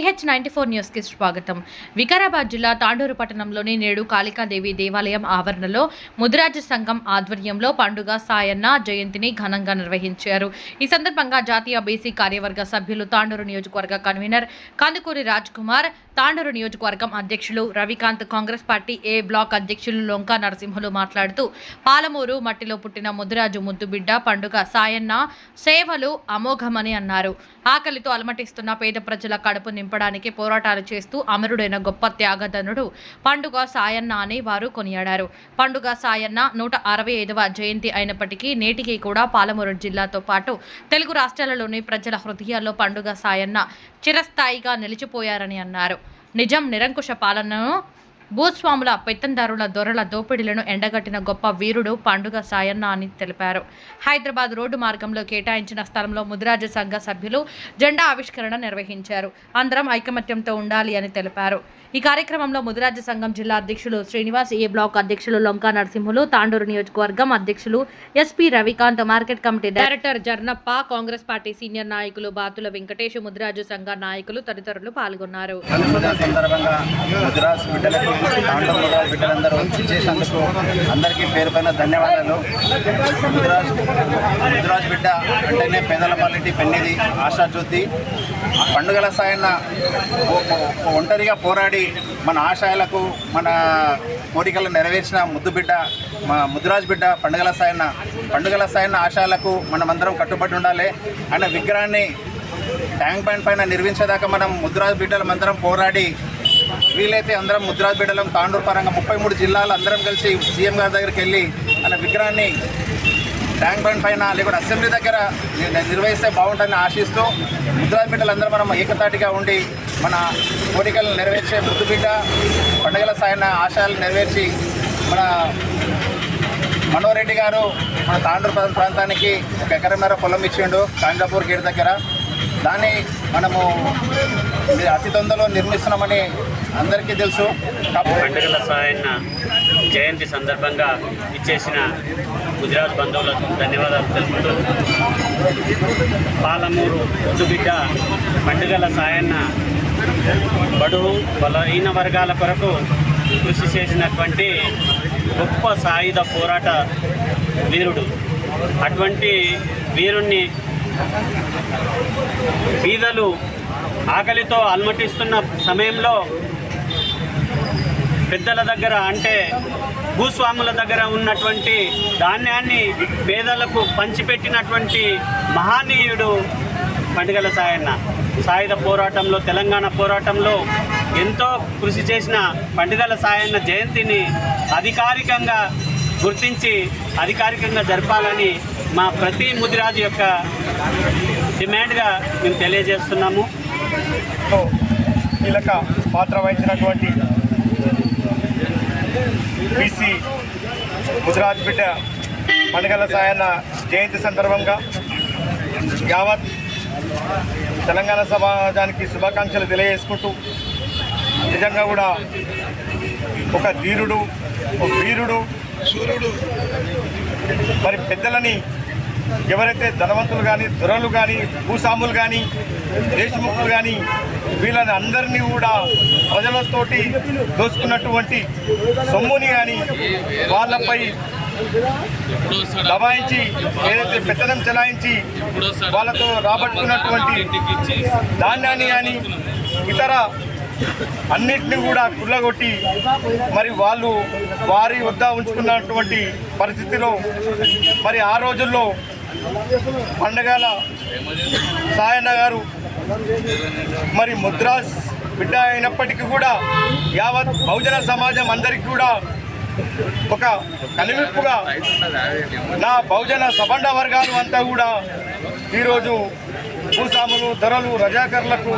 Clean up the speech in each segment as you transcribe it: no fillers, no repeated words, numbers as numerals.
PH94 news కి స్వాగతం. వికారాబాద్ జిల్లా తాండూరు పట్టణంలోని నేడు కాళికాదేవి దేవాలయం ఆవరణలో ముదిరాజ్ సంఘం ఆధ్వర్యంలో పండుగ సాయన్న జయంతిని ఘనంగా నిర్వహించారు. ఈ సందర్భంగా జాతీయ బీసీ కార్యవర్గ సభ్యులు, తాండూరు నియోజకవర్గ కన్వీనర్ కందుకూరి రాజ్ కుమార్, తాండూరు నియోజకవర్గం అధ్యక్షులు రవికాంత్, కాంగ్రెస్ పార్టీ ఏ బ్లాక్ అధ్యక్షులు లొంకా నరసింహులు మాట్లాడుతూ పాలమూరు మట్టిలో పుట్టిన ముదిరాజు ముద్దుబిడ్డ పండుగ సాయన్న సేవలు అమోఘమని అన్నారు. ఆకలితో అలమటిస్తున్న పేద ప్రజల కడుపు నింపడానికి పోరాటాలు చేస్తూ అమరుడైన గొప్ప త్యాగధనుడు పండుగ సాయన్న అని వారు కొనియాడారు. పండుగ సాయన్న 165వ జయంతి అయినప్పటికీ నేటికి కూడా పాలమూరు జిల్లాతో పాటు తెలుగు రాష్ట్రాలలోని ప్రజల హృదయాల్లో పండుగ సాయన్న చిరస్థాయిగా నిలిచిపోయారని అన్నారు. నిజం నిరంకుశ పాలనను, భూస్వాముల, పెత్తందారుల, దొరల దోపిడీలను ఎండగట్టిన గొప్ప వీరుడు పండుగ సాయన్న అని తెలిపారు. హైదరాబాద్ రోడ్డు మార్గంలో కేటాయించిన స్థలంలో ముదిరాజు సంఘ సభ్యులు జెండా ఆవిష్కరణ నిర్వహించారు. అందరం ఐకమత్యంతో ఉండాలి అని తెలిపారు. ఈ కార్యక్రమంలో ముదిరాజు సంఘం జిల్లా అధ్యక్షులు శ్రీనివాస్, ఏ బ్లాక్ అధ్యక్షులు లొంకా నరసింహులు, తాండూరు నియోజకవర్గం అధ్యక్షులు SP Ravikanth, market committee director Jarnappa, Congress party senior నాయకులు బాతుల వెంకటేష్, ముదిరాజు సంఘ నాయకులు తదితరులు పాల్గొన్నారు. అందరికీ పేరు పైన ధన్యవాదాలు. ముదిరాజ్ బిడ్డ అంటేనే పేదల పాలిటీ పెన్నిది, ఆశాజ్యోతి. పండుగల సాయన్న ఒంటరిగా పోరాడి మన ఆశయాలకు, మన కోరికలు నెరవేర్చిన ముద్దుబిడ్డ, మా ముదిరాజ్ బిడ్డ పండుగల సాయన్న ఆశయాలకు మనమందరం కట్టుబడి ఉండాలి. ఆయన విగ్రహాన్ని ట్యాంక్ బండ్ పైన నిర్మించేదాకా మనం ముదిరాజ్ బిడ్డలం అందరం పోరాడి, వీలైతే అందరం ముదిరాజ్ బిడ్డలం తాండూరు పరంగా 33 జిల్లాలు అందరం కలిసి సీఎం గారి దగ్గరికి వెళ్ళి ఆయన విగ్రహాన్ని ట్యాంక్ బండ్ పైన లేకుంటే అసెంబ్లీ దగ్గర నిర్వహిస్తే బాగుంటుందని ఆశిస్తూ ముదిరాజ్ బిడ్డలందరూ మనం ఏకతాటిగా ఉండి మన కోరికలను నెరవేర్చే ముద్దుబిడ్డ పండుగల సాయన్న ఆశయాలను నెరవేర్చి మన మనోరెడ్డి గారు మన తాండూరు ప్రాంతానికి 1 ఎకరం పొలం ఇచ్చిండు కాంజాపూర్ గేట్ దగ్గర. దాన్ని మనము అతి తొందరలో నిర్మిస్తున్నామని అందరికీ తెలుసు. పండుగల సాయన్న జయంతి సందర్భంగా ఇచ్చేసిన గుజరాత్ బంధువులకు ధన్యవాదాలు తెలుపుతూ, పాలమూరు ముద్దుబిడ్డ పండుగల సాయన్న బడుగు బలహీన వర్గాల కొరకు కృషి చేసినటువంటి గొప్ప సాయుధ పోరాట వీరుడు. అటువంటి వీరుణ్ణి బీదలు ఆకలితో అలమటిస్తున్న సమయంలో పెద్దల దగ్గర, అంటే భూస్వాముల దగ్గర ఉన్నటువంటి ధాన్యాన్ని పేదలకు పంచిపెట్టినటువంటి మహానీయుడు పండుగల సాయన్న. సాయుధ పోరాటంలో, తెలంగాణ పోరాటంలో ఎంతో కృషి చేసిన పండుగల సాయన్న జయంతిని అధికారికంగా గుర్తించి అధికారికంగా జరపాలని మా ప్రతి ముదిరాజు యొక్క డిమాండ్గా మేము తెలియజేస్తున్నాము. కీలక పాత్ర వహించినటువంటి బీసీ ముదిరాజ్ బిడ్డ పండుగల సాయన్న జయంతి సందర్భంగా యావత్ తెలంగాణ సమాజానికి శుభాకాంక్షలు తెలియజేసుకుంటూ, నిజంగా కూడా ఒక ధీరుడు, ఒక వీరుడు, సూర్యుడు. మరి పెద్దలని ఎవరైతే ధనవంతులు కానీ, దొరలు కానీ, భూస్వాములు కానీ, దేశముఖులు కానీ వీళ్ళని అందరినీ కూడా ప్రజలతోటి దోచుకున్నటువంటి సొమ్ముని కానీ వాళ్ళపై దబాయించి, ఏదైతే పెత్తనం చెలాయించి వాళ్ళతో రాబట్టుకున్నటువంటి ధాన్యాన్ని కానీ ఇతర అన్నిటిని కూడా కుళ్ళగొట్టి మరి వాళ్ళు వారి వద్ద ఉంచుకున్నటువంటి పరిస్థితిలో మరి ఆ రోజుల్లో పండుగల సాయన్న గారు మరి ముద్రాజ్ బిడ్డ అయినప్పటికీ కూడా యావత్ బహుజన సమాజం అందరికీ కూడా ఒక కనువిప్పుగా నా బహుజన సబండ వర్గాలు అంతా కూడా ఈరోజు భూస్వాములు, ధరలు, రజాకర్లకు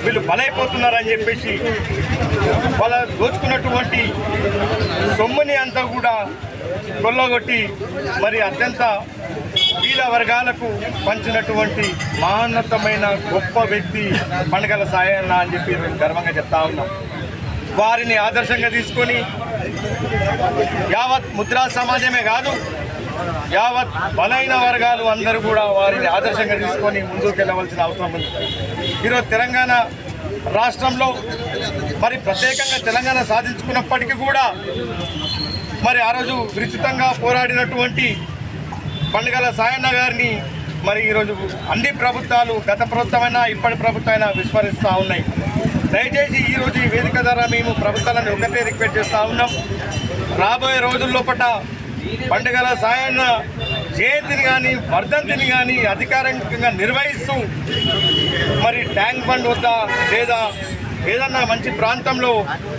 వీళ్ళు బలైపోతున్నారని చెప్పేసి వాళ్ళ దోచుకున్నటువంటి సొమ్ముని అంతా కూడా కొల్లగొట్టి మరి అత్యంత బీద వర్గాలకు పంచినటువంటి మహోన్నతమైన గొప్ప వ్యక్తి పండుగల సాయన్న అని చెప్పి మేము గర్వంగా చెప్తా ఉన్నాం. వారిని ఆదర్శంగా తీసుకొని యావత్ ముద్రా సమాజమే కాదు, యావత్ బలైన వర్గాలు అందరూ కూడా వారిని ఆదర్శంగా తీసుకొని ముందుకు వెళ్ళవలసిన అవసరం ఉంది. ఈరోజు తెలంగాణ రాష్ట్రంలో మరి ప్రత్యేకంగా తెలంగాణ సాధించుకున్నప్పటికీ కూడా మరి ఆ రోజు విస్తృతంగా పోరాడినటువంటి పండుగల సాయన్న గారిని మరి ఈరోజు అన్ని ప్రభుత్వాలు, గత ప్రభుత్వమైనా ఇప్పటి ప్రభుత్వమైనా విస్మరిస్తూ ఉన్నాయి. దయచేసి ఈరోజు ఈ వేదిక ద్వారా మేము ప్రభుత్వాలను ఒకటే రిక్వెస్ట్ చేస్తూ ఉన్నాం. రాబోయే రోజుల్లోపట పండుగల సాయన్న జయంతిని కానీ వర్ధంతిని కానీ అధికారికంగా నిర్వహిస్తూ మరి ట్యాంక్ బండ్ వద్ద లేదా ఏదన్నా మంచి ప్రాంతంలో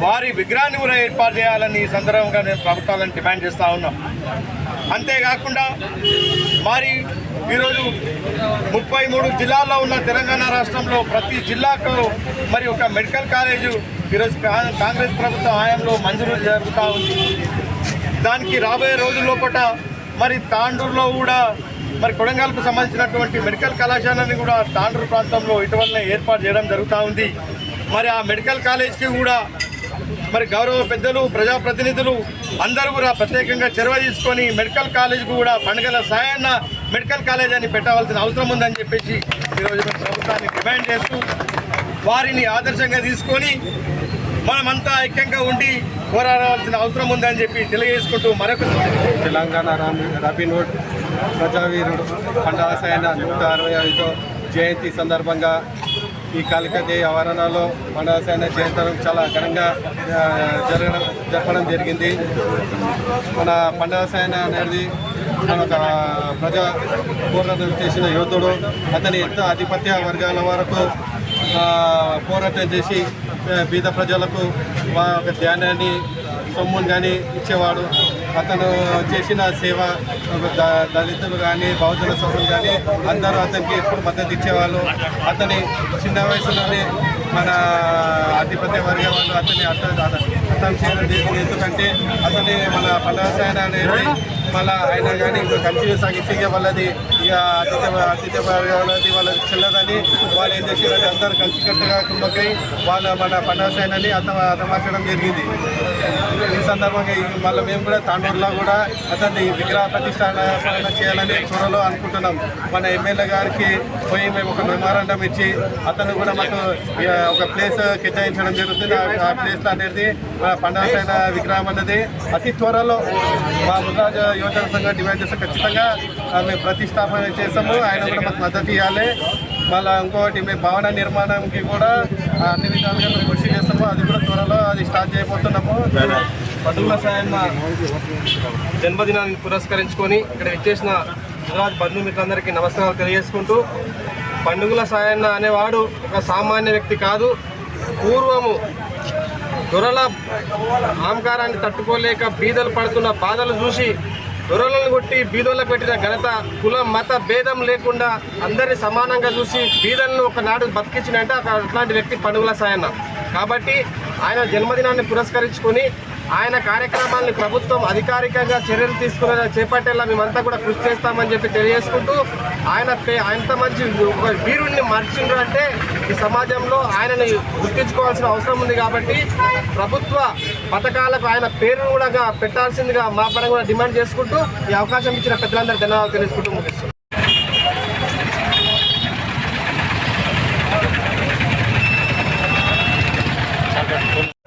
వారి విగ్రహాన్ని కూడా ఏర్పాటు చేయాలని ఈ సందర్భంగా నేను ప్రభుత్వాలను డిమాండ్ చేస్తూ ఉన్నాం. అంతేకాకుండా మరి ఈరోజు 33 జిల్లాల్లో ఉన్న తెలంగాణ రాష్ట్రంలో ప్రతి జిల్లాకు మరి ఒక మెడికల్ కాలేజు ఈరోజు కాంగ్రెస్ ప్రభుత్వ హయాంలో మంజూరు జరుగుతూ ఉంది. దానికి రాబోయే రోజుల్లోపట మరి తాండూరులో కూడా మరి కొడంగల్కు సంబంధించినటువంటి మెడికల్ కళాశాలని కూడా తాండూరు ప్రాంతంలో ఇటీవలనే ఏర్పాటు చేయడం జరుగుతూ ఉంది. మరి ఆ మెడికల్ కాలేజ్కి కూడా మరి గౌరవ పెద్దలు, ప్రజాప్రతినిధులు అందరూ కూడా ప్రత్యేకంగా చొరవ తీసుకొని మెడికల్ కాలేజ్కి కూడా పండుగల సాయన్న మెడికల్ కాలేజ్ అని పెట్టవలసిన అవసరం ఉందని చెప్పేసి ఈరోజు ప్రభుత్వాన్ని డిమాండ్ చేస్తూ వారిని ఆదర్శంగా తీసుకొని మనమంతా ఐక్యంగా ఉండి పోరాడాల్సిన అవసరం ఉందని చెప్పి తెలియజేసుకుంటూ తెలంగాణ రాబిన్ హుడ్ ప్రజావీరుడు పండుగల సాయన్న 165వ జయంతి సందర్భంగా ఈ కాళికాదేవి ఆవరణలో పండుగల సాయన్న జయంతి చాలా ఘనంగా జరపడం జరిగింది. మన పండుగల సాయన్న అనేది మన ప్రజా పోరాటం చేసిన యోధుడు. అతని ఎంత ఆధిపత్య వర్గాల వరకు పోరాటం చేసి బీద ప్రజలకు ఒక ధ్యానాన్ని, సొమ్మును కానీ ఇచ్చేవాడు. అతను చేసిన సేవ దళితులు కానీ, బహుజన సోదరులు కానీ అందరూ అతనికి ఎప్పుడు మద్దతు ఇచ్చేవాళ్ళు. అతని చిన్న వయసులోనే మన ఆధిపత్య వర్గ వాళ్ళు అతన్ని అర్థం చేయడం జరిగింది. ఎందుకంటే అతని మన పండుగల సాయన్న అనేది మళ్ళీ ఆయన కానీ ఇంకా కంటిన్యూ సాగించే వాళ్ళది ఇక అతిథ్య వర్గాలది వాళ్ళది చెల్లదని వాళ్ళు ఏం చేసేదంటే అందరూ కలిసికట్టుగా కుమ్మకై వాళ్ళ మన పండుగల సాయన్నని అతమార్చడం జరిగింది. ఈ సందర్భంగా మళ్ళీ మేము కూడా తాండూరులో కూడా అతన్ని విగ్రహ ప్రతిష్టాపన చేయాలని త్వరలో అనుకుంటున్నాం. మన ఎమ్మెల్యే గారికి పోయి మేము ఒక మెమోరాండం ఇచ్చి అతను కూడా మాకు ఒక ప్లేస్ కేటాయించడం జరుగుతుంది. ఆ ప్లేస్ అనేది మన పండుగల సాయన్న విగ్రహం అన్నది అతి త్వరలో మా ముద్రాజ యువజన సంఘం డిమాండ్ చేస్తే ఖచ్చితంగా మేము ప్రతిష్టాపన చేస్తాము. ఆయన కూడా మాకు మద్దతు ఇవ్వాలి. మళ్ళీ ఇంకొకటి మేము భవన నిర్మాణంకి కూడా అన్ని విధాలుగా మేము కృషి చేస్తాము. అది కూడా త్వరలో అది స్టార్ట్ చేయబోతున్నాము. పండుగల సాయన్న జన్మదినాన్ని పురస్కరించుకొని ఇక్కడ ఇచ్చేసిన గుజరాత్ బంధుమిత్రులందరికీ నమస్కారాలు తెలియజేసుకుంటూ, పండుగల సాయన్న అనేవాడు ఒక సామాన్య వ్యక్తి కాదు. పూర్వము దొరల ఆంకారాన్ని తట్టుకోలేక బీదలు పడుతున్న బాధలు చూసి దొరలను కొట్టి బీదోళ్ళకు పెట్టిన ఘనత, కులం మత భేదం లేకుండా అందరినీ సమానంగా చూసి బీదలను ఒకనాడు బతికించినంటే అట్లాంటి వ్యక్తి పండుగల సాయన్న. కాబట్టి ఆయన జన్మదినాన్ని పురస్కరించుకొని ఆయన కార్యక్రమాన్ని ప్రభుత్వం అధికారికంగా చర్యలు చేపట్టేలా మేమంతా కూడా కృషి చేస్తామని చెప్పి తెలియజేసుకుంటూ, ఆయనంత మంచి వీరుణ్ణి మర్చిండ్రు అంటే ఈ సమాజంలో ఆయనని గుర్తించుకోవాల్సిన అవసరం ఉంది. కాబట్టి ప్రభుత్వ పథకాలకు ఆయన పేరును కూడా పెట్టాల్సిందిగా మా పరంగా కూడా డిమాండ్ చేసుకుంటూ ఈ అవకాశం ఇచ్చిన పెద్దలందరూ ధన్యవాదాలు తెలుసుకుంటూ ముగిస్తున్నాం.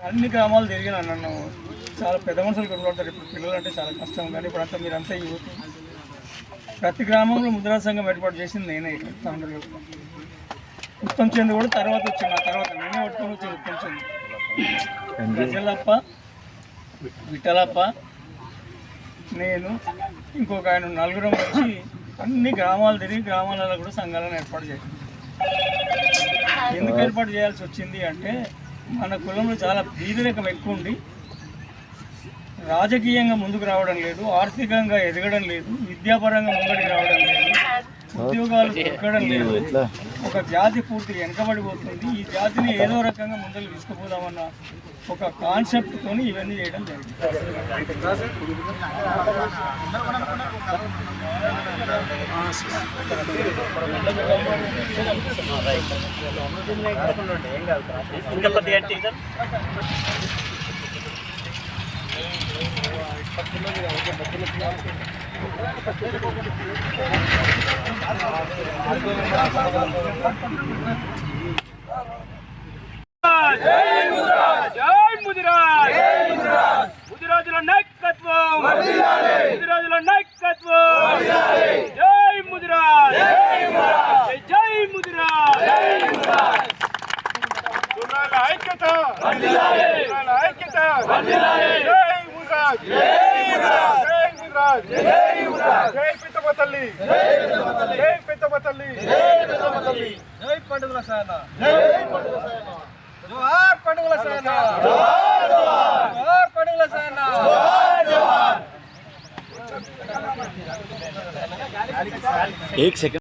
అన్ని గ్రామాలు తిరిగిన నన్ను చాలా పెద్ద మనుషులు కొట్టుకుంటారు. ఇప్పుడు పిల్లలు అంటే చాలా కష్టం, కానీ ఇప్పుడు అంతా మీరంతా యూత్. ప్రతి గ్రామంలో ముద్రా సంఘం ఏర్పాటు చేసింది నేనే. ఇక్కడ తాండూరులో ఉత్తమ్ చంద్ కూడా తర్వాత వచ్చింది. ఆ తర్వాత నేనే పట్టుకొని వచ్చింది ఉత్తమ్ చంద్. ప్రజలప్ప, విఠలప్ప, నేను ఇంకొక ఆయన నలుగురం వచ్చి అన్ని గ్రామాలు తిరిగి గ్రామాలలో కూడా సంఘాలను ఏర్పాటు చేసింది. ఎందుకు ఏర్పాటు చేయాల్సి వచ్చింది అంటే, మన కులంలో చాలా బీదరికం ఎక్కువ ఉండి రాజకీయంగా ముందుకు రావడం లేదు, ఆర్థికంగా ఎదగడం లేదు, విద్యాపరంగా ముంగడికి రావడం లేదు, ఉద్యోగాలు దొరకడం లేదు. ఒక జాతి పూర్తిగా వెనకబడిపోతుంది. ఈ జాతిని ఏదో రకంగా ముందుకు తీసుకుపోదామన్న ఒక కాన్సెప్ట్తో ఇవన్నీ చేయడం జరిగింది. ముదిరాజ్ జై ముదిరాజ్ ముదిరాజుల నాయకత్వం ముదిరాజుల నాయకత్వం జై ముదిరాజ్ జై ముదిరాజ్ ఐక్యత ఐక్యత జై ముదిరాజ్ జై ముదిరాజ్ జై పితమ్మ తల్లి జై పితమ్మ తల్లి జై పండుగల సేన జోహార్ పండుగల సేన జోహార్ పండుగల సేన एक सेकंड